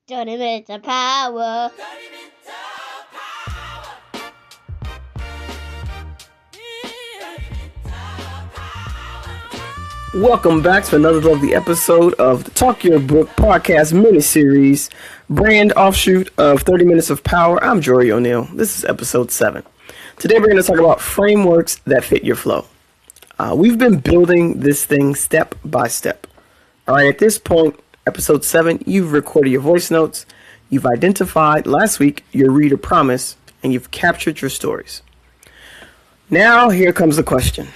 30 minutes of power. Welcome back to another lovely episode of the Talk Your Book podcast mini-series, brand offshoot of 30 Minutes of Power. I'm Jory O'Neill. This is episode 7. Today we're going to talk about frameworks that fit your flow. We've been building this thing step by step. All right, at this point, episode 7, you've recorded your voice notes, you've identified last week your reader promise, and you've captured your stories. Now here comes the question.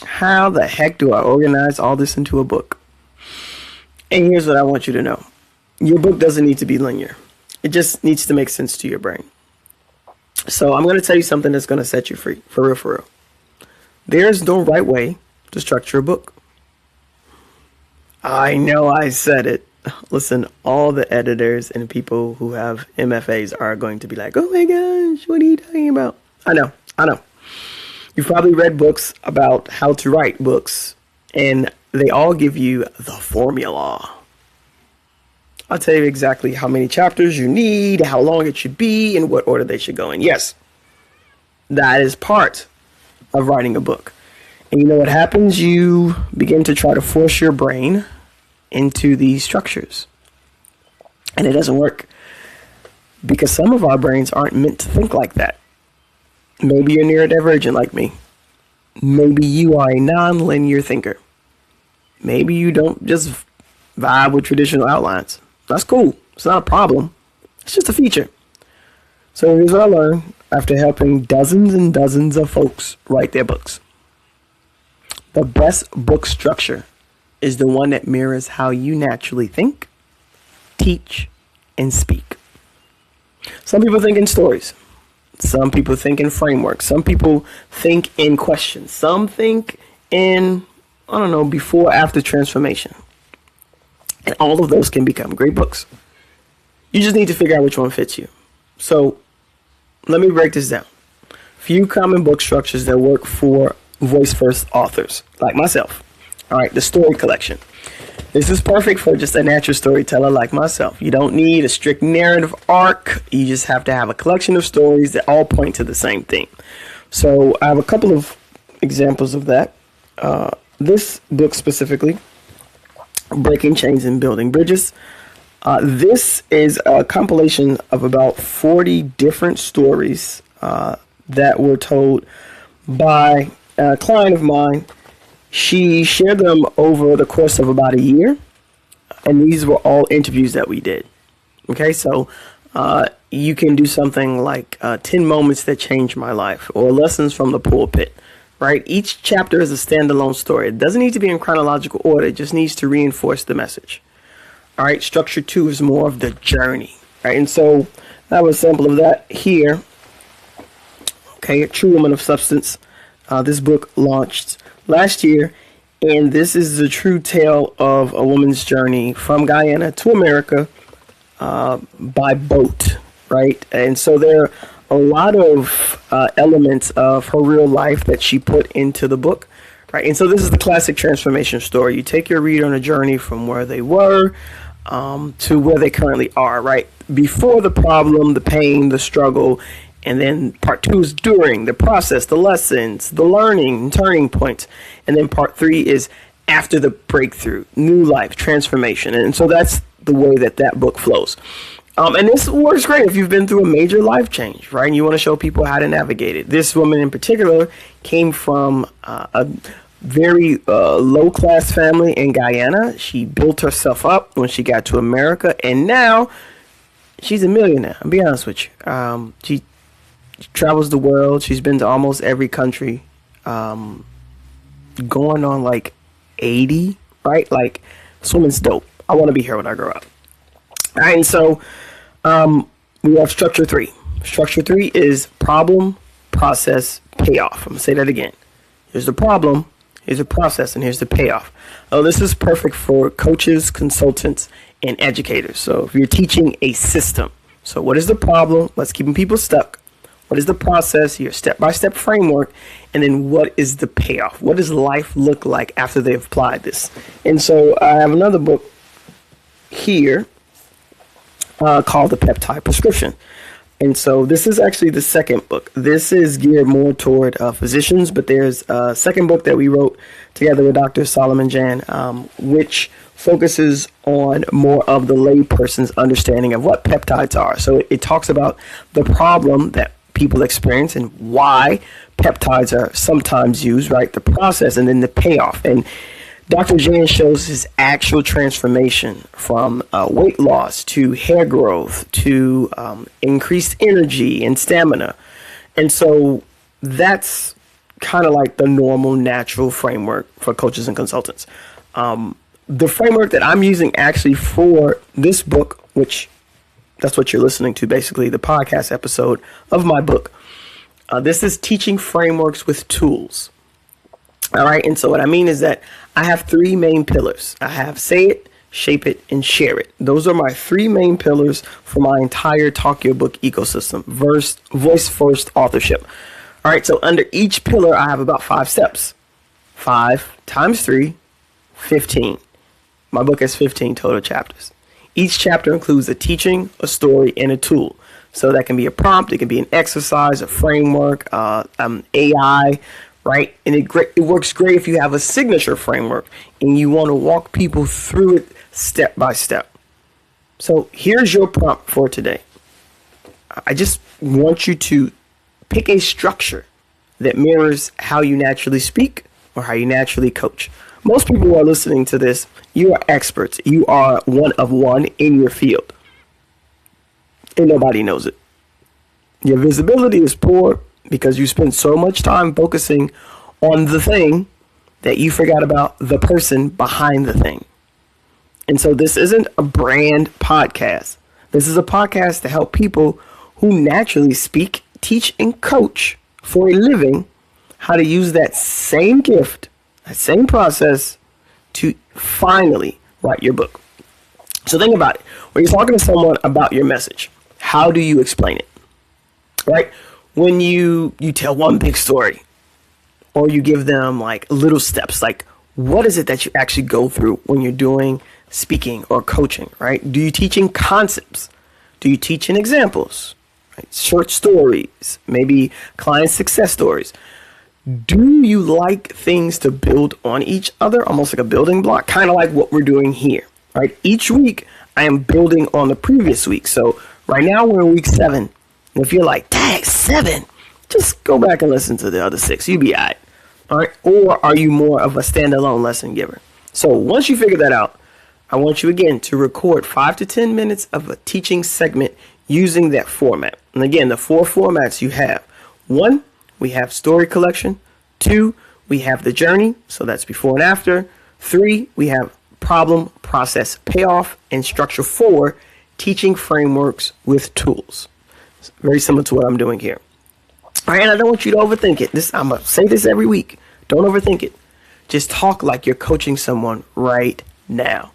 How the heck do I organize all this into a book? And here's what I want you to know. Your book doesn't need to be linear. It just needs to make sense to your brain. So I'm going to tell you something that's going to set you free. For real, for real. There's no right way to structure a book. I know I said it. Listen, all the editors and people who have MFAs are going to be like, oh my gosh, what are you talking about? I know. You've probably read books about how to write books, and they all give you the formula. I'll tell you exactly how many chapters you need, how long it should be, and what order they should go in. Yes, that is part of writing a book. And you know what happens? You begin to try to force your brain into these structures. And it doesn't work because some of our brains aren't meant to think like that. Maybe you're neurodivergent like me. Maybe you are a non-linear thinker. Maybe you don't just vibe with traditional outlines. That's cool. It's not a problem. It's just a feature. So here's what I learned after helping dozens and dozens of folks write their books. The best book structure is the one that mirrors how you naturally think, teach, and speak. Some people think in stories. Some people think in frameworks. Some people think in questions. Some think in, before, after transformation. And all of those can become great books. You just need to figure out which one fits you. So let me break this down. Few common book structures that work for voice-first authors, like myself. All right, the story collection. This is perfect for just a natural storyteller like myself. You don't need a strict narrative arc. You just have to have a collection of stories that all point to the same thing. So I have a couple of examples of that. This book specifically, Breaking Chains and Building Bridges. This is a compilation of about 40 different stories that were told by a client of mine. She shared them over the course of about a year, and these were all interviews that we did. Okay, so you can do something like 10 moments that changed my life, or lessons from the pulpit, right? Each chapter is a standalone story. It doesn't need to be in chronological order. It just needs to reinforce the message. All right, structure 2 is more of the journey, right? And so I have a sample of that here. Okay, A True Woman of Substance. This book launched last year, and this is the true tale of a woman's journey from Guyana to America by boat, right? And so there are a lot of elements of her real life that she put into the book, right? And so this is the classic transformation story. You take your reader on a journey from where they were to where they currently are, right? Before the problem, the pain, the struggle. And then part 2 is during the process, the lessons, the learning, turning points. And then part 3 is after the breakthrough, new life, transformation. And so that's the way that book flows. And this works great if you've been through a major life change, right? And you want to show people how to navigate it. This woman in particular came from a very low-class family in Guyana. She built herself up when she got to America. And now she's a millionaire. I'll be honest with you. She travels the world. She's been to almost every country, going on like 80, right? Like, this woman's dope. I want to be here when I grow up. All right, and so we have structure 3. Structure 3 is problem, process, payoff. I'm going to say that again. Here's the problem, here's the process, and here's the payoff. Oh, this is perfect for coaches, consultants, and educators. So if you're teaching a system, so what is the problem? What's keeping people stuck? What is the process, your step-by-step framework? And then what is the payoff? What does life look like after they've applied this? And so I have another book here called The Peptide Prescription. And so this is actually the second book. This is geared more toward physicians, but there's a second book that we wrote together with Dr. Solomon Jan, which focuses on more of the layperson's understanding of what peptides are. So it talks about the problem that people experience and why peptides are sometimes used, right? The process and then the payoff. And Dr. Jan shows his actual transformation from weight loss to hair growth to increased energy and stamina. And so that's kind of like the normal, natural framework for coaches and consultants. The framework that I'm using actually for this book, which that's what you're listening to, basically the podcast episode of my book. This is teaching frameworks with tools. All right. And so what I mean is that I have three main pillars. I have say it, shape it, and share it. Those are my three main pillars for my entire Talk Your Book ecosystem, voice first authorship. All right. So under each pillar, I have about 5 steps. 5 times 3, 15. My book has 15 total chapters. Each chapter includes a teaching, a story, and a tool. So that can be a prompt, it can be an exercise, a framework, AI, right? And it works great if you have a signature framework and you want to walk people through it step by step. So here's your prompt for today. I just want you to pick a structure that mirrors how you naturally speak or how you naturally coach. Most people who are listening to this, you are experts. You are one of one in your field. And nobody knows it. Your visibility is poor because you spend so much time focusing on the thing that you forgot about the person behind the thing. And so this isn't a brand podcast. This is a podcast to help people who naturally speak, teach, and coach for a living how to use that same gift, that same process to finally write your book. So think about it. When you're talking to someone about your message, how do you explain it? Right? When you tell one big story or you give them like little steps, like what is it that you actually go through when you're doing speaking or coaching, right? Do you teach in concepts? Do you teach in examples? Right? Short stories, maybe client success stories. Do you like things to build on each other, almost like a building block, kind of like what we're doing here, right? Each week I am building on the previous week. So right now we're in week 7. And if you're like, dang, 7, just go back and listen to the other 6. You'll be all right. Or are you more of a standalone lesson giver? So once you figure that out, I want you again to record 5 to 10 minutes of a teaching segment using that format. And again, the 4 formats you have. 1, we have story collection. 2, we have the journey. So that's before and after. 3, we have problem, process, payoff. And structure 4, teaching frameworks with tools. It's very similar to what I'm doing here. All right, and I don't want you to overthink it. I'm going to say this every week. Don't overthink it. Just talk like you're coaching someone right now.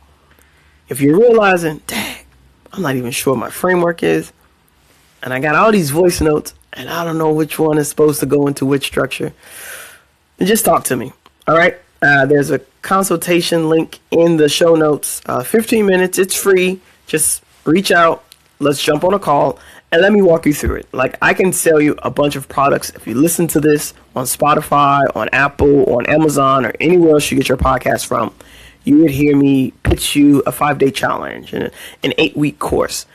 If you're realizing, dang, I'm not even sure my framework is, and I got all these voice notes, and I don't know which one is supposed to go into which structure, then just talk to me. All right. There's a consultation link in the show notes. 15 minutes. It's free. Just reach out. Let's jump on a call and let me walk you through it. Like I can sell you a bunch of products. If you listen to this on Spotify, on Apple, on Amazon, or anywhere else you get your podcast from, you would hear me pitch you a 5-day challenge and an 8-week course.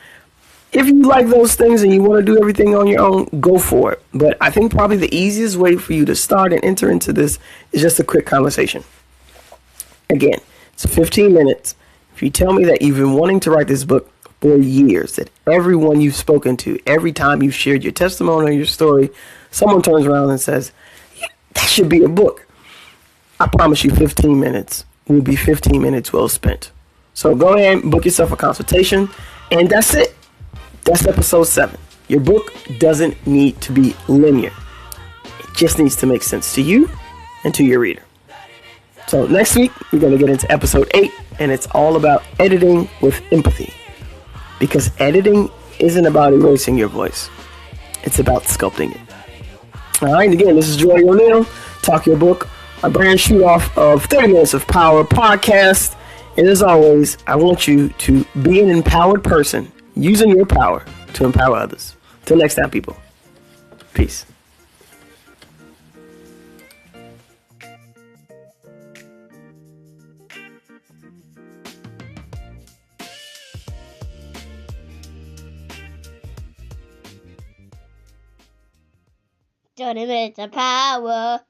If you like those things and you want to do everything on your own, go for it. But I think probably the easiest way for you to start and enter into this is just a quick conversation. Again, it's 15 minutes. If you tell me that you've been wanting to write this book for years, that everyone you've spoken to, every time you've shared your testimony or your story, someone turns around and says, yeah, that should be a book. I promise you 15 minutes will be 15 minutes well spent. So go ahead and book yourself a consultation, and that's it. That's episode 7. Your book doesn't need to be linear. It just needs to make sense to you and to your reader. So next week, we're going to get into episode 8, and it's all about editing with empathy. Because editing isn't about erasing your voice. It's about sculpting it. All right, again, this is Jordy O'Neill, Talk Your Book, a brand shoot off of 30 Minutes of Power podcast. And as always, I want you to be an empowered person using your power to empower others. Till next time, people. Peace. Don't admit the power.